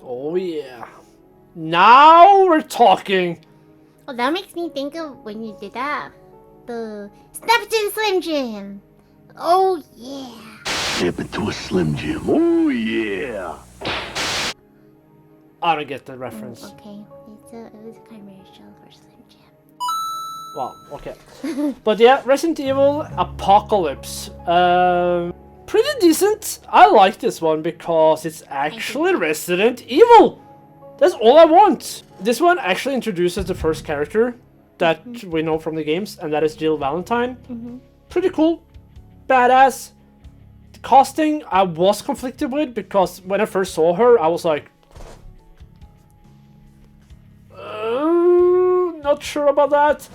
Oh yeah. Now we're talking. Oh, that makes me think of when you did that. The Snap to the Slim Jim. Oh yeah. Snap it to a Slim Jim. Oh yeah. I don't get the reference. Okay, it was a commercial for Slim Jim. Well, okay. But yeah, Resident Evil Apocalypse. Pretty decent. I like this one because it's actually Resident Evil. That's all I want. This one actually introduces the first character that we know from the games, and that is Jill Valentine. Pretty cool. Badass. The casting I was conflicted with because when I first saw her, I was like, not sure about that.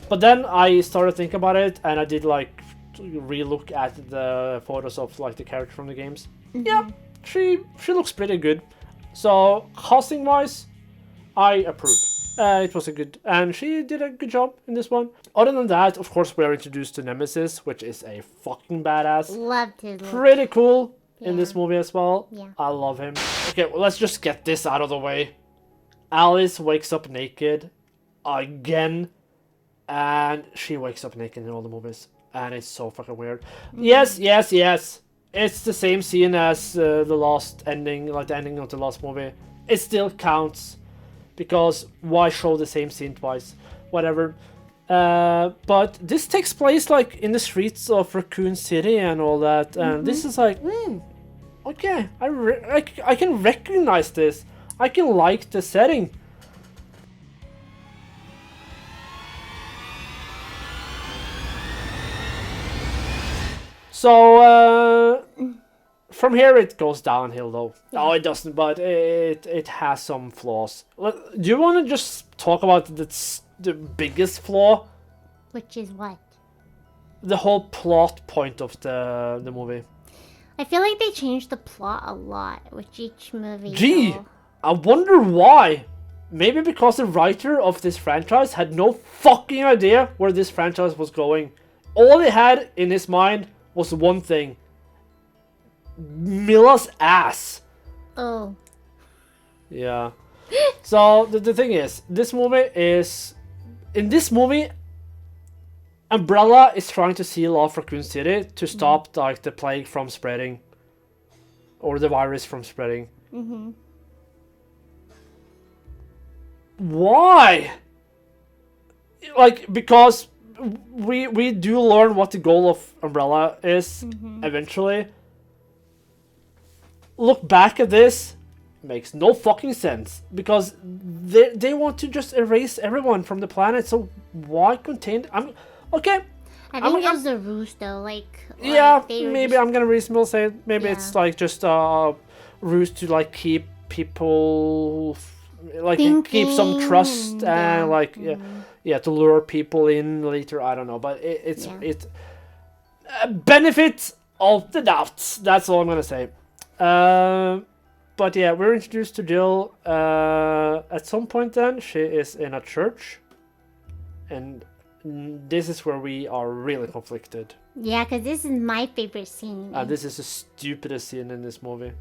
But then I started thinking about it, and I did like re-look at the photos of like the character from the games. Yeah, she looks pretty good. So casting wise, I approve. It was a good, and she did a good job in this one. Other than that, of course, we are introduced to Nemesis, which is a fucking badass. Loved his look. Pretty cool in this movie as well. Yeah. I love him. Okay, well, let's just get this out of the way. Alice wakes up naked again, and she wakes up naked in all the movies, and it's so fucking weird. Yes. It's the same scene as the last ending, like the ending of the last movie. It still counts, because why show the same scene twice? Whatever. But this takes place like in the streets of Raccoon City and all that, and this is like, okay, I can recognize this. I can like the setting. So from here it goes downhill though. Oh, it doesn't, but it has some flaws. Do you want to just talk about the biggest flaw? Which is what? The whole plot point of the movie. I feel like they changed the plot a lot with each movie. Gee, though. I wonder why. Maybe because the writer of this franchise had no fucking idea where this franchise was going. All he had in his mind was one thing. Mila's ass. Oh. Yeah. So the thing is, in this movie, Umbrella is trying to seal off Raccoon City to stop like the plague from spreading, or the virus from spreading. Why? Like, because we do learn what the goal of Umbrella is eventually. Look back at this, makes no fucking sense, because they want to just erase everyone from the planet. So why contain? Okay. I think it was a ruse though, like Yeah, they were maybe just- I'm gonna reasonably say it. Maybe it's like just a ruse to like keep people like keep some trust and like to lure people in later. I don't know, but it's benefit of the doubt. That's all I'm gonna say. But yeah, we're introduced to Jill at some point. Then she is in a church, and this is where we are really conflicted. Yeah, because this is my favorite scene. This is the stupidest scene in this movie.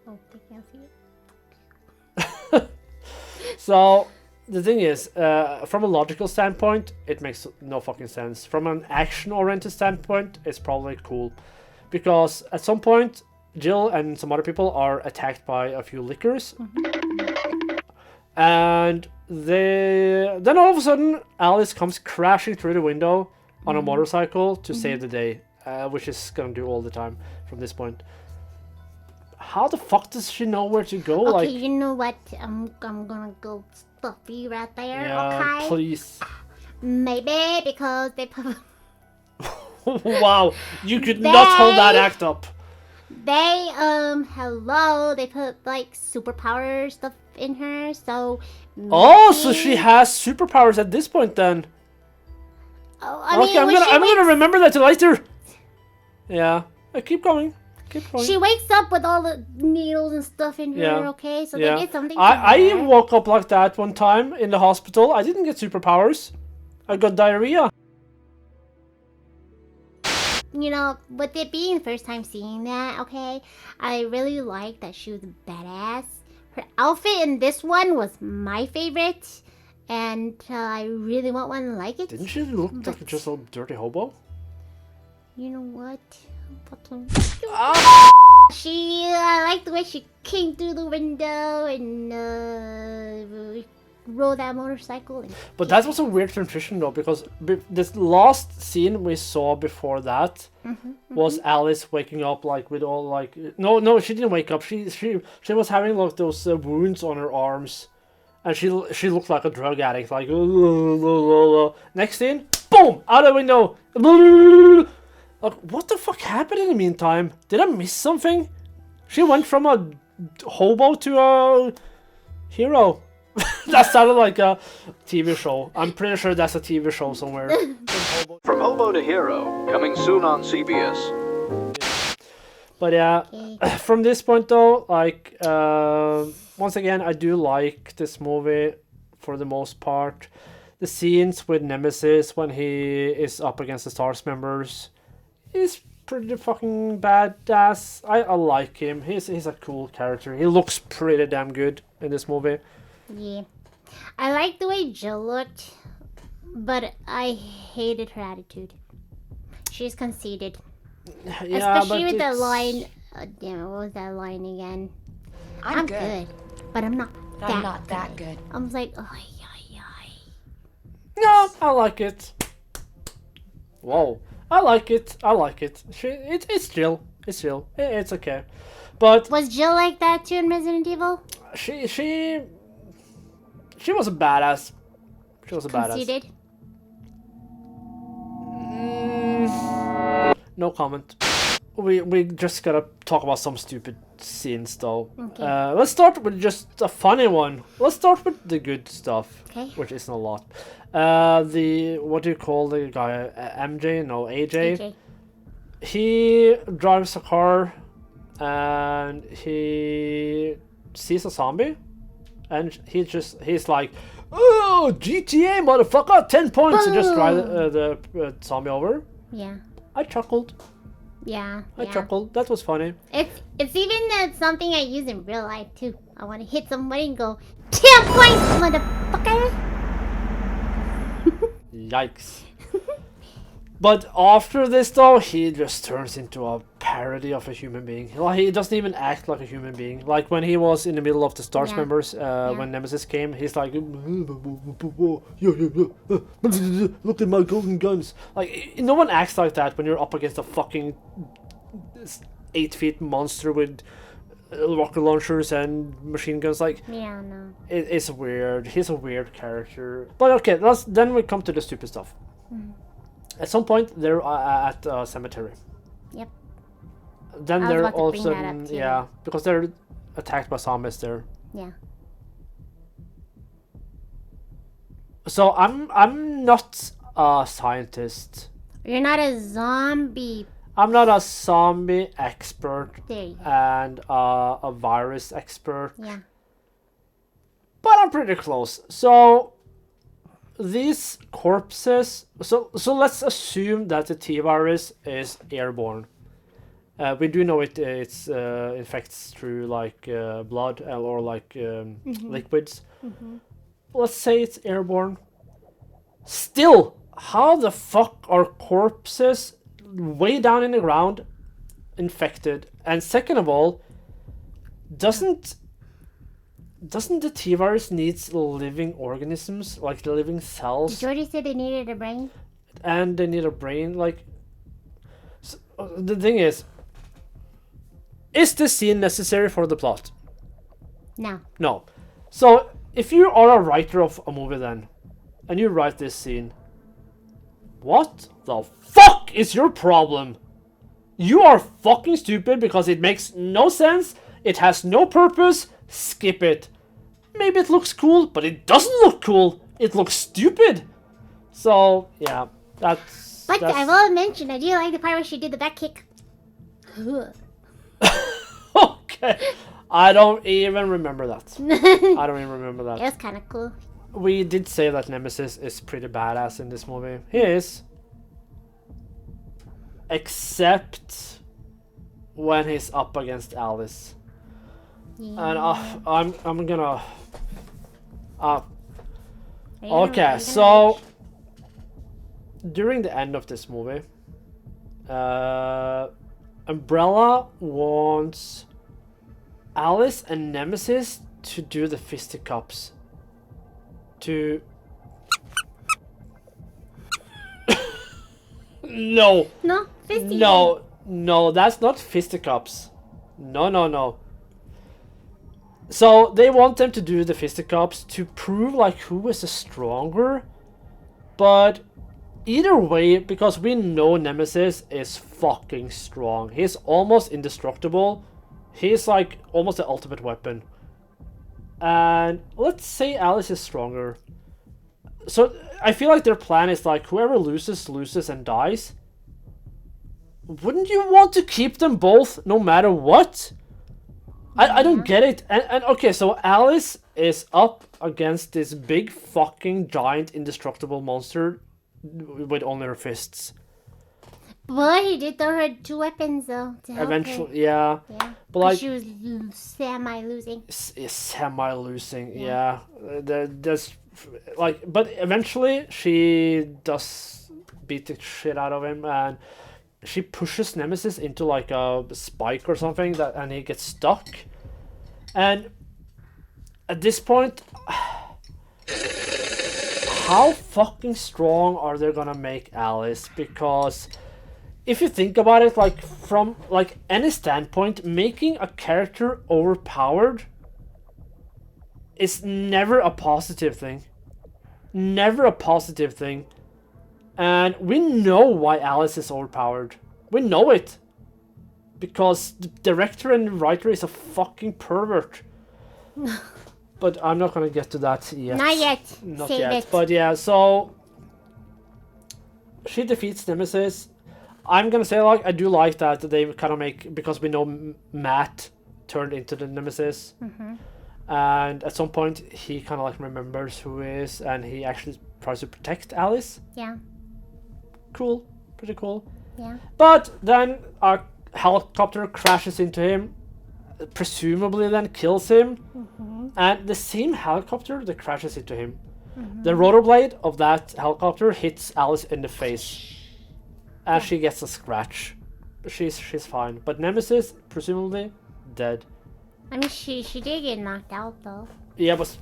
Oh, they can't see it. So the thing is, from a logical standpoint, it makes no fucking sense. From an action-oriented standpoint, it's probably cool, because at some point, Jill and some other people are attacked by a few lickers, and then all of a sudden, Alice comes crashing through the window on a motorcycle to save the day, which is gonna do all the time from this point. How the fuck does she know where to go? Okay, Like, you know what? I'm gonna go stuffy right there. yeah, Okay. please. Maybe because they put. Wow, you could not hold that act up. They hello. They put like superpower stuff in her, so. Oh, so she has superpowers at this point then. Oh, I mean, Okay, I'm gonna remember that later. Yeah, keep going. Keep going. She wakes up with all the needles and stuff in her. Yeah. Okay, so Yeah. they did something. I woke up like that one time in the hospital. I didn't get superpowers. I got diarrhea. you know, with it being the first time seeing that, okay, I really liked that she was a badass. Her outfit in this one was my favorite, and I really want one like it. Didn't she look like just a dirty hobo? You know what? Ah! I like the way she came through the window and rode that motorcycle. And But that was a weird transition though, because this last scene we saw before that was Alice waking up like with all like no she didn't wake up, she was having like those wounds on her arms, and she looked like a drug addict, like next scene, boom, out the window. Like, what the fuck happened in the meantime? Did I miss something? She went from a hobo to a hero. That sounded like a TV show. I'm pretty sure that's a TV show somewhere. From Hobo to Hero, coming soon on CBS. But yeah, from this point though, like, once again, I do like this movie for the most part. The scenes with Nemesis when he is up against the STARS members is pretty fucking badass. I like him. He's a cool character. He looks pretty damn good in this movie. yeah, I like the way Jill looked, but I hated her attitude. She's conceited, Yeah, especially but with that it's- line. Damn it, what was that line again? I'm good. but I'm not. I'm not that good. I was like, oh, No, I like it. Whoa, I like it. It's Jill. It's Jill. It's okay, but was Jill like that too in Resident Evil? she was a badass. She was a badass. Conceited. No comment. We just gotta talk about some stupid scenes though. Okay. Let's start with just a funny one. Let's start with the good stuff, Okay. which isn't a lot. The what do you call the guy? MJ? No, AJ. AJ. He drives a car and he sees a zombie, and he's like, "Oh, GTA motherfucker, 10 points!" and just drive the zombie over. Yeah. I chuckled. Yeah. I chuckled. That was funny. It's even something I use in real life too. I want to hit somebody and go 10 points, motherfucker. Yikes. But after this though, he just turns into a parody of a human being. Like, he doesn't even act like a human being. Like when he was in the middle of the STARS Yeah. members, when Nemesis came, he's like, look at my golden guns. Like, no one acts like that when you're up against a fucking 8-feet monster with rocket launchers and machine guns. Like, Yeah, no. it's weird. He's a weird character. But okay, then we come to the stupid stuff. At some point, they're at a cemetery. Yep. Then I was they're about to all of a bring that sudden, up too. yeah, because they're attacked by zombies there. Yeah. So I'm not a scientist. You're not a zombie. I'm not a zombie expert There you go. and a virus expert, Yeah. but I'm pretty close. So these corpses. So let's assume that the T virus is airborne. We do know it infects through like blood or like liquids. Let's say it's airborne. Still, how the fuck are corpses way down in the ground infected? And second of all, doesn't the T virus needs living organisms, like the living cells? Did Jordy say they needed a brain? And they need a brain. Like, the thing is this scene necessary for the plot? No. No. So if you are a writer of a movie then, and you write this scene, what the fuck is your problem? You are fucking stupid because it makes no sense, it has no purpose, skip it. Maybe it looks cool, but it doesn't look cool, it looks stupid. So yeah, that's... But I will mention, I do like the part where she did the back kick. Okay, I don't even remember that. I don't even remember It that. was kind of cool. We did say that Nemesis is pretty badass in this movie. He is. except when he's up against Alice. Yeah. And I'm gonna. Are you Okay, gonna so rage? during the end of this movie, Umbrella wants Alice and Nemesis to do the fisticuffs. To no, No, fisty. no, that's not fisticuffs. No. So they want them to do the fisticuffs to prove like who is the stronger, but either way, because we know Nemesis is fucking strong. He's almost indestructible. He's like almost the ultimate weapon. And let's say Alice is stronger. So I feel like their plan is like whoever loses and dies. Wouldn't you want to keep them both no matter what? I don't get it. And okay, so Alice is up against this big fucking giant indestructible monster with only her fists. But he did throw her 2 weapons though to help her. Eventually, yeah. Yeah. But like she was semi-losing. semi-losing, yeah. There's like, but eventually she does beat the shit out of him, and she pushes Nemesis into like a spike or something and he gets stuck. And at this point, how fucking strong are they gonna make Alice? Because if you think about it, like from like any standpoint, making a character overpowered is never a positive thing. Never a positive thing. And we know why Alice is overpowered. We know it. Because the director and writer is a fucking pervert. But I'm not gonna get to that yet. Not yet. Not Save yet. it. But yeah, so she defeats Nemesis. I'm gonna say like I do like that they kind of make, because we know Matt turned into the Nemesis. And at some point he kind of like remembers who he is, and he actually tries to protect Alice. Yeah. Cool, pretty cool. Yeah. But then a helicopter crashes into him, presumably then kills him, and the same helicopter that crashes into him, the rotor blade of that helicopter hits Alice in the face, and she gets a scratch. She's fine, but Nemesis presumably dead. I mean, she did get knocked out though. Yeah, but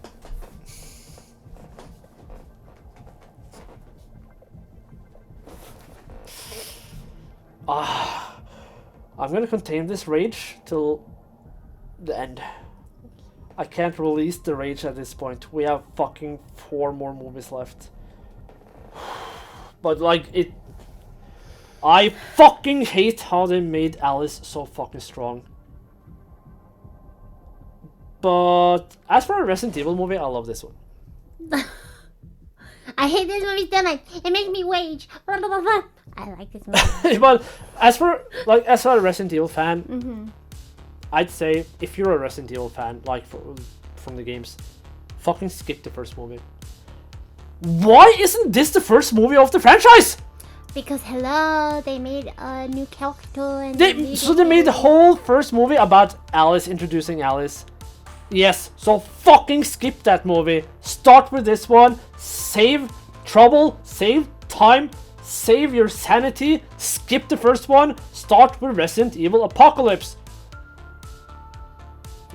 I'm gonna contain this rage till the end. I can't release the rage at this point. We have fucking 4 more movies left. But like it, I fucking hate how they made Alice so fucking strong. But as for a Resident Evil movie, I love this one. I hate this movie so much. It makes me rage. Blah, blah, blah, blah. I like this movie. But as for a Resident Evil fan, I'd say if you're a Resident Evil fan, like from the games, fucking skip the first movie. Why isn't this the first movie of the franchise? Because hello, they made a new character and They made the whole first movie about Alice, introducing Alice. Yes, so fucking skip that movie. Start with this one. Save trouble, save time, save your sanity. Skip the first one. Start with Resident Evil Apocalypse.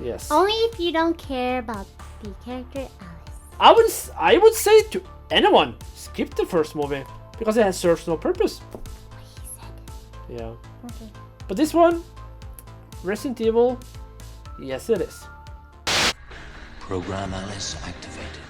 Yes. Only if you don't care about the character Alice. I would say to anyone, skip the first movie because it serves no purpose. What he said. Yeah. Okay. But this one, Resident Evil, yes it is. Program Alice activated.